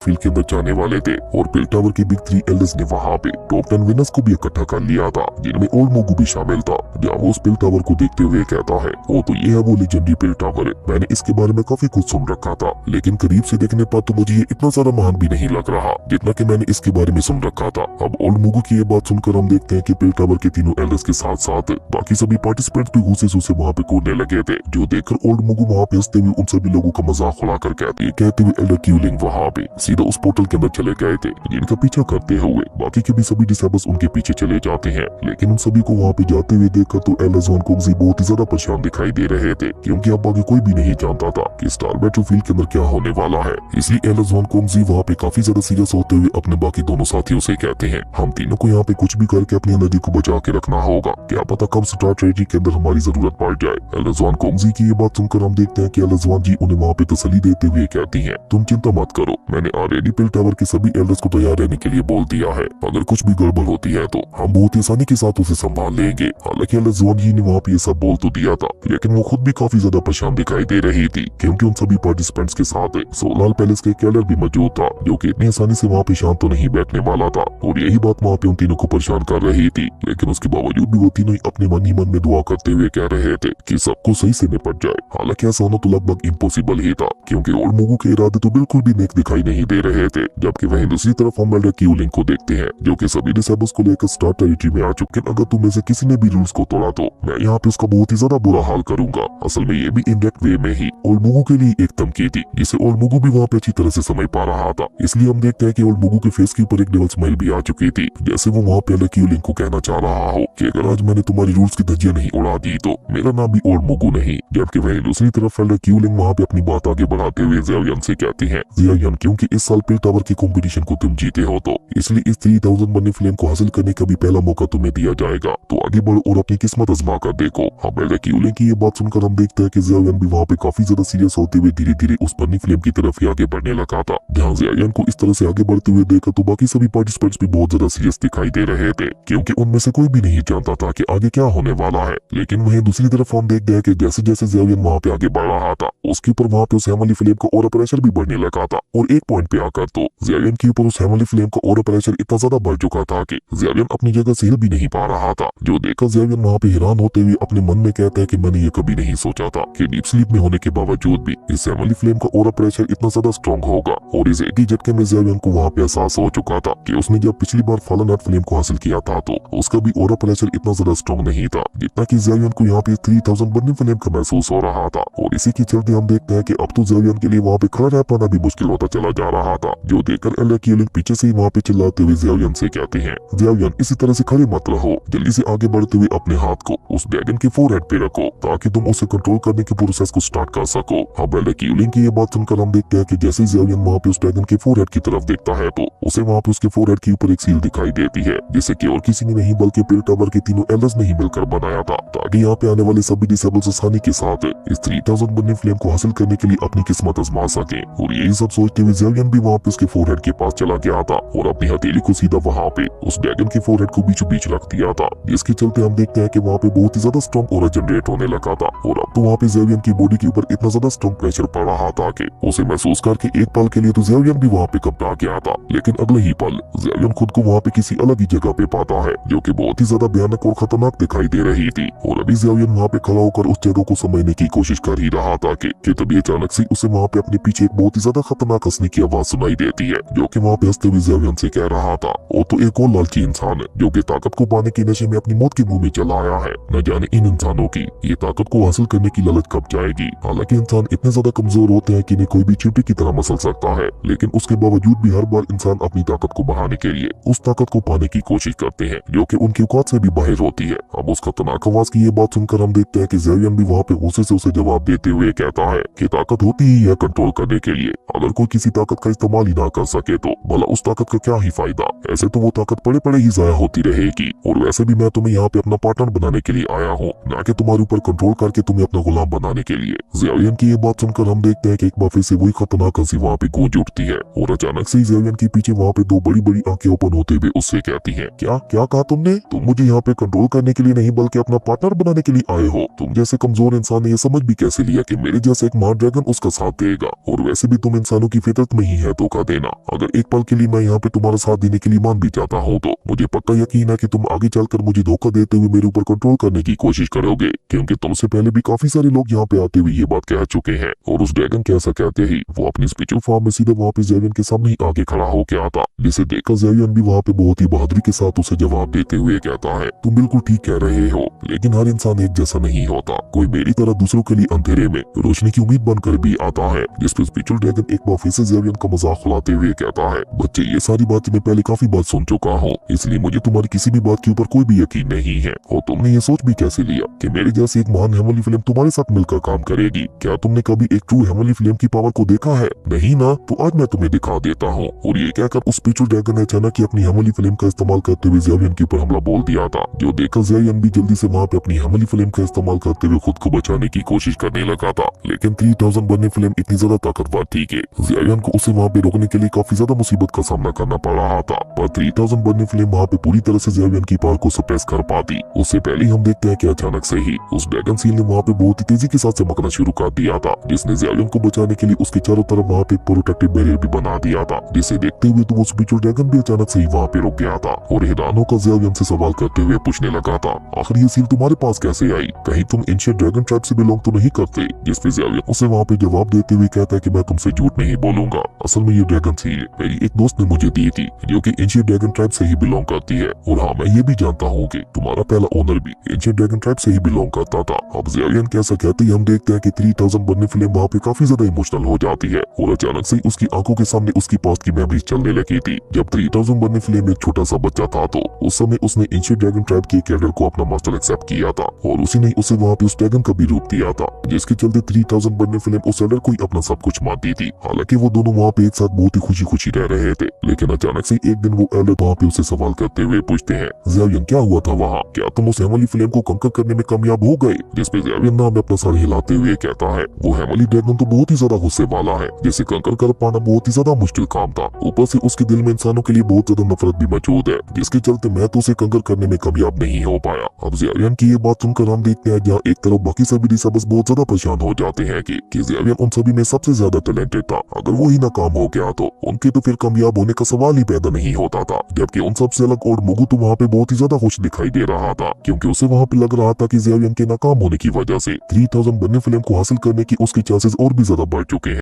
Field के अंदर जाने वाले थे और पिल टावर के बिग 3 एल्डर्स ने वहाँ पे टॉप 10 विनर्स को भी इकट्ठा कर लिया था, जिनमें ओल्ड मोगू भी शामिल था। जहाँ वो उस पिल टावर को देखते हुए कहता है, वो तो ये है वो लेजेंडरी पिल टावर है। मैंने इसके बारे में काफी कुछ सुन रखा था, लेकिन करीब से देखने पर तो मुझे ये इतना ज्यादा महान भी नहीं लग रहा जितना कि मैंने इसके बारे में सुन रखा था। अब ओल्ड मोगू की ये बात सुनकर हम देखते हैं कि पिल टावर के तीनों एल्डर्स के साथ साथ बाकी सभी पार्टिसिपेंट्स भी गुस्से से वहाँ पे कूदने लगे थे, जो देखकर ओल्ड मोगू वहाँ पे हंसते हुए उन सभी लोगों का मजाक उड़ाकर कहते हुए एल्डर क्यूलिंग वहाँ पे सीधा उस पोर्टल के अंदर चले गए थे, जिनका पीछा करते हुए बाकी के भी सभी डिसेबल्स उनके पीछे चले जाते हैं। लेकिन उन सभी को वहाँ पे जाते हुए देखकर तो एल्डर जॉन कोक्सी बहुत ही ज्यादा परेशान दिखाई दे रहे थे, क्योंकि अब आगे कोई भी नहीं जानता था कि स्टार बैटलफील्ड के अंदर क्या होने वाला है। इसलिए एल्डर जॉन कोक्सी वहाँ पे काफी ज्यादा सीरियस होते हुए अपने बाकी दोनों साथियों से कहते हैं, हम तीनों को यहाँ पे कुछ भी करके अपनी एनर्जी को बचा के रखना होगा, क्या पता कब स्टार ट्रेजेडी के अंदर हमारी जरूरत पड़ जाए। एल्डर जॉन कोक्सी की ये बात सुनकर हम देखते हैं कि एल्डर जॉन जी उन्हें वहाँ पे तसल्ली देते हुए कहती है, तुम चिंता मत करो, मैंने ऑलरेडी पिल टावर के सभी एल्डर्स को तैयार रहने के लिए बोल दिया है। अगर कुछ भी गड़बड़ होती है तो हम बहुत आसानी के साथ उसे संभाल लेंगे। हालांकि एल्डर जॉन जी ने वहाँ पे ये सब बोल तो दिया था, लेकिन वो खुद भी काफी ज्यादा परेशान दिखाई दे रही थी, क्योंकि उन सभी पार्टिसिपेंट्स के साथ सोलाल पैलेस के कैलर भी मौजूद था, जो कि इतनी आसानी से वहाँ पे शांत तो नहीं बैठने वाला था। और यही बात वहाँ पे उन तीनों को परेशान कर रही थी। लेकिन उसके बावजूद भी वो तीनों अपने मन ही मन में दुआ करते हुए कह रहे थे कि सबको सही से निपट जाए। हालांकि ऐसा होना तो लगभग इम्पॉसिबल ही था, क्योंकि ओल्ड मोगू के इरादे तो बिल्कुल भी नेक दिखाई नहीं दे रहे थे। जबकि वहीं दूसरी तरफ हम एल्डर क्यूलिंग को देखते हैं, जो कि सभी डिसेबल्स को लेकर स्टार टेरिटरी में आ चुके हैं। अगर तुम में से किसी ने भी रूल्स को तोड़ा तो मैं यहाँ पे उसका बहुत ही ज्यादा बुरा हाल करूंगा। असल में ये भी इनडायरेक्ट वे में ही ओल्ड मोगू के लिए एक धमकी थी, जिसे ओल्ड मोगू भी वहाँ पे अच्छी तरह से समझ पा रहा था। इसलिए हम देखते हैं कि ओल्ड मोगू के फेस के ऊपर एक डेविल स्माइल भी आ चुकी थी, जैसे वो वहाँ पे एल्डर क्यूलिंग को कहना चाह रहा हो कि अगर आज मैंने तुम्हारी रूल्स की धज्जियां नहीं उड़ा दी तो मेरा नाम भी ओल्ड मोगू नहीं। जबकि वहीं दूसरी तरफ एल्डर क्यूलिंग वहाँ पे अपनी बात आगे बढ़ाते हुए ज़ियाओयान से कहती है, ज़ियाओयान क्योंकि इस साल पिल टावर की कंपटीशन को तुम जीते हो तो इसलिए इस 3000 मनी फ्लेम को हासिल करने का भी पहला मौका तुम्हें दिया जाएगा, तो आगे बढ़ो और अपनी किस्मत आजमा कर देखो। हम एल्डर क्यूलिंग की ये बात सुनकर हम देखते हैं कि ज़ियाओयान भी वहाँ पे काफी ज्यादा सीरियस होते हुए धीरे धीरे उस मनी फ्लेम की तरफ ही आगे बढ़ने लगा था। जहाँ ज़ियाओयान को इस तरह से आगे बढ़ते हुए देखा तो बाकी सभी पार्टिसिपेंट्स भी बहुत ज्यादा सीरियस दिखाई दे रहे थे, क्योंकि उनमें से कोई भी नहीं जानता था कि आगे क्या होने वाला है। लेकिन वहीं दूसरी तरफ हम देख गए कि जैसे जैसे ज़ियाओयान वहाँ पे आगे बढ़ रहा था, उसके ऊपर वहाँ पे उस हेमली फ्लेम का और प्रेशर भी बढ़ने लगा था। और एक पॉइंट पे आकर तो ज़ियाओयान के ऊपर उस हेमली फ्लेम का और प्रेशर इतना ज्यादा बढ़ चुका था कि ज़ियाओयान अपनी जगह से हिल भी नहीं पा रहा था। जो देखकर ज़ियाओयान वहाँ पे हैरान होते हुए अपने मन में कहता है कि मैंने ये कभी नहीं सोचा था कि डीप स्लीप में होने के बावजूद भी इस हेमली फ्लेम का और प्रेशर इतना ज्यादा स्ट्रॉन्ग होगा। और इस एक ही झटके में ज़ियाओयान को वहाँ पे एहसास हो चुका था कि उसने जब पिछली बार फॉलन अर्थ फ्लेम को हासिल किया था तो उसका भी और प्रेशर इतना ज्यादा स्ट्रॉन्ग नहीं था जितना कि ज़ियाओयान को यहाँ पे 3000 बर्निंग फ्लेम का महसूस हो रहा था। और इसी के चलते हम देखते हैं कि अब तो ज़ियाओयान के लिए वहाँ पे खड़ा रह पाना भी मुश्किल होता चला जा रहा था। जो देखकर एल्डर क्यूलिंग पीछे से ही वहाँ पे चिल्लाते हुए ज़ियाओयान से कहते हैं, ज़ियाओयान इसी तरह से खड़े मत रहो, जल्दी से आगे बढ़ते हुए अपने हाथ को उस ड्रैगन के फोरहेड पे रखो ताकि तुम उसे कंट्रोल करने के प्रोसेस को स्टार्ट कर सको। अब एल्डर क्यूलिंग की ये बात सुनकर हम देखते हैं कि जैसे ज़ियाओयान वहाँ पे उस ड्रैगन के फोरहेड की तरफ देखता है तो उसे वहाँ पे उसके फोरहेड के ऊपर एक सील दिखाई देती है, जिसे कि और किसी ने नहीं बल्कि पिल टावर के तीनों एल्डर्स ने ही मिलकर बनाया था, ताकि यहाँ पे आने वाले सभी डिसेबल्स आसानी के साथ इस 3000 बर्निंग फ्लेम को हासिल करने के लिए अपनी किस्मत आजमा सके। और यही सब सोचते हुए ज़ियाओयान भी वहाँ पे उसके फोरहेड के पास चला गया था और अपनी हथेली को सीधा वहाँ पे उस ड्रैगन के फोरहेड को बीचों बीच रख दिया था, जिसके चलते हम देखते हैं कि वहाँ पे बहुत ही ज्यादा स्ट्रॉन्ग ऑरा जनरेट होने लगा था। और अब तो वहाँ पे ज़ियाओयान की बॉडी के ऊपर इतना ज्यादा स्ट्रॉन्ग प्रेशर पड़ रहा था कि उसे महसूस करके एक पल के लिए तो ज़ियाओयान भी वहाँ पे घबरा गया था, लेकिन अगले ही पल ज़ियाओयान खुद को वहाँ पे किसी अलग ही जगह पे पाता है, जो कि बहुत ही ज्यादा भयानक और खतरनाक दिखाई दे रही थी। और अभी ज़ियाओयान वहाँ पे खड़ा होकर उस जगह को समझने की कोशिश कर ही रहा था कि तभी अचानक से उसे वहाँ पे अपने पीछे एक बहुत ही ज्यादा खतरनाक हंसने की आवाज सुनाई देती है, जो कि वहाँ पे हंसते हुए ज़ियाओयान से कह रहा था, वो तो एक और लालची इंसान है जो कि ताकत को पाने के नशे में अपनी मौत के मुंह में चला आया है। न जाने इन इंसानों की ये ताकत को हासिल करने की लालच कब जाएगी। हालांकि इंसान इतने ज्यादा कमजोर होते हैं कि इन्हें कोई भी चींटी की तरह मसल सकता है, लेकिन उसके बावजूद भी हर बार इंसान अपनी ताकत को बढ़ाने के लिए उस ताकत को पाने की कोशिश करते हैं जो कि उनकी औकात से भी बाहर होती है। अब उस खतरनाक आवाज की ये बात सुनकर हम देखते हैं कि ज़ियाओयान भी वहाँ पे गुस्से से उसे जवाब देते हुए कहता है कि ताकत होती ही है कंट्रोल करने के लिए, अगर कोई किसी ताकत का इस्तेमाल ही ना कर सके तो भला उस ताकत का क्या ही फायदा। ऐसे तो वो ताकत पड़े पड़े ही जाया होती रहेगी, और वैसे भी मैं तुम्हें यहाँ पे अपना पार्टनर बनाने के लिए आया हूँ, ना कि तुम्हारे ऊपर कंट्रोल करके तुम्हें अपना गुलाम बनाने के लिए। ज़ियाओयान की ये बात सुनकर हम देखते हैं कि एक बार फिर से वही खतरनाक हंसी वहाँ पे गूंज उठती है और अचानक से ज़ियाओयान के पीछे वहाँ पे दो बड़ी बड़ी आंखें ओपन होते हुए उससे कहती है, क्या क्या कहा तुमने? तुम मुझे यहाँ पे कंट्रोल करने के लिए नहीं बल्कि अपना पार्टनर बनाने के लिए आए हो। तुम जैसे कमजोर इंसान ने ये समझ भी कैसे लिया कि मेरे जैसे एक मार ड्रैगन उसका साथ देगा, और वैसे भी तुम इंसानों की फितरत में ही नहीं है धोखा देना। अगर एक पल के लिए मैं यहाँ पे तुम्हारा साथ देने के लिए मान भी जाता हूँ तो मुझे पक्का यकीन है कि तुम आगे चलकर मुझे धोखा देते हुए मेरे ऊपर कंट्रोल करने की कोशिश करोगे, क्योंकि तुमसे पहले भी काफी सारे लोग यहाँ पे आते हुए ये बात कह चुके हैं। और उस ड्रैगन के ऐसा कहते ही वो अपनी स्पिरिचुअल फॉर्म में सीधे वहाँ पे ज़ेवियन के सामने ही आके खड़ा होके आता, जिसे देखकर ज़ेवियन भी वहाँ पे बहुत ही बहादुरी के साथ उसे जवाब देते हुए कहता है, तुम बिल्कुल ठीक कह रहे हो, लेकिन हर इंसान एक जैसा नहीं होता। कोई मेरी तरह दूसरों के लिए अंधेरे में रोशनी की उम्मीद बनकर भी आता है। जिस पे स्पिरिचुअल ड्रैगन एक बार फिर से ज़ेवियन का मजाक उड़ाते हुए कहता है, बच्चे ये सारी बातें मैं पहले काफी बार सुन चुका हूँ, इसलिए मुझे तुम्हारी किसी भी बात के ऊपर कोई भी यकीन नहीं है। और तुमने ये सोच भी कैसे लिया कि मेरे जैसे एक महान हेमली फ्लेम तुम्हारे साथ मिलकर काम करेगी? क्या तुमने कभी एक ट्रू हेमली फ्लेम की पावर को देखा है? नहीं ना, तो आज मैं तुम्हें दिखा देता हूँ। और ये कहकर उस स्पिरिचुअल ड्रैगन ने अचानक ही अपनी हेमली फ्लेम का इस्तेमाल करते हुए ज़ेवियन के ऊपर हमला बोल दिया था, जो देखकर ज़ेवियन भी जल्दी से वहाँ पे अपनी हेमली फ्लेम का इस्तेमाल करते हुए खुद को बचाने की कोशिश करने लगा था। लेकिन 3000 बर्निंग फ्लेम इतनी ज्यादा ताकतवर थी कि ज़ेवियन को उसे वहाँ पे रोकने के लिए काफी ज्यादा मुसीबत का सामना करना पड़ रहा था। पर 3000 बर्निंग फ्लेम वहाँ पे पूरी तरह से ज़ेवियन की पावर को सप्रेस कर पाती। उससे पहले हम देखते हैं कि अचानक से ही उस ड्रैगन सील ने वहाँ पे बहुत ही तेजी के साथ चमकना शुरू कर दिया था, जिसने ज़ेवियन को बचाने के लिए उसके चारों तरफ वहाँ पे प्रोटेक्टिव बैरियर भी बना दिया था। जिसे देखते हुए तो वो स्पिरिचुअल ड्रैगन भी अचानक से ही वहाँ पे रुक गया था और हैरान होकर ज़ेवियन से सवाल करते हुए पूछने लगा था, आखिर ये सील तुम्हारे पास कैसे आई? कहीं तुम एंशिएंट ड्रैगन ट्राइब से बिलोंग तो नहीं करते? जिस पे ज़ेवियन उसे वहाँ पे जवाब देते हुए कहता है कि मैं तुमसे झूठ नहीं बोलूंगा, असल में ये ड्रैगन सील मेरी एक दोस्त ने मुझे दी थी, जो कि एंशिएंट ड्रैगन ट्राइब से ही बिलोंग करती है। और हाँ, मैं ये भी जानता हूँ कि तुम्हारा पहला ओनर भी एंशिएंट ड्रैगन ट्राइब से ही बिलोंग करता था। अब ज़ेवियन के ऐसा कहते ही हम देखते हैं कि 3000 बर्निंग फ्लेम वहाँ पे काफी ज्यादा इमोशनल हो जाती है और अचानक से उसकी आंखों के सामने उसकी पास्ट की मेमोरीज चलने लगी थी। जब 3000 बर्निंग फ्लेम एक छोटा सा बच्चा था तो उस समय उसने एंशिएंट ड्रैगन ट्राइब के कैडर को अपना मास्टर एक्सेप्ट किया था और उसी ने उसे वहाँ पे उस ड्रैगन का भी रूप दिया था, जिसके चलते 3000 बर्निंग फ्लेम उस एल्डर को ही अपना सब कुछ मानती थी। हालांकि वो दोनों वहाँ पे एक साथ बहुत ही खुशी खुशी रह रहे थे, लेकिन अचानक से एक दिन वो एल्डर वहाँ पे उसे सवाल करते हुए पूछते हैं, ज़ेवियन क्या हुआ था वहाँ? क्या तुम उस हेमली फ्लेम को कंकर करने में कामयाब हो गए? जिस पे ज़ेवियन नाम अपना सर हिलाते हुए कहता है, वो हेमली ड्रैगन तो बहुत ही ज्यादा गुस्से वाला है, जिसे कंकर कर पाना बहुत ही ज्यादा मुश्किल काम था। ऊपर से उसके दिल में इंसानों के लिए बहुत ज्यादा नफरत भी मौजूद है, जिसके चलते मैं तो उसे कंकर करने में कामयाब नहीं हो पाया। अब ज़ेवियन की ये बात सुनकर हम देखते हैं जहाँ एक तरफ बाकी सभी रिसर्वर्स बहुत ज्यादा परेशान हो जाते हैं कि ज़ेवियन उन सभी में सबसे ज्यादा टैलेंटेड था, अगर वो ही नाकाम हो गया तो उनके तो फिर कामयाब होने का सवाल ही पैदा नहीं होता था। जबकि उन सबसे अलग और मुगु तो वहाँ पे बहुत ही ज्यादा खुश दिखाई दे रहा था, क्योंकि उसे वहाँ पे लग रहा था कि ज़ेवियन के नाकाम होने की वजह से 3000 बर्निंग फ्लेम को हासिल करने की उसके चांसेस और भी ज्यादा बढ़ चुके हैं।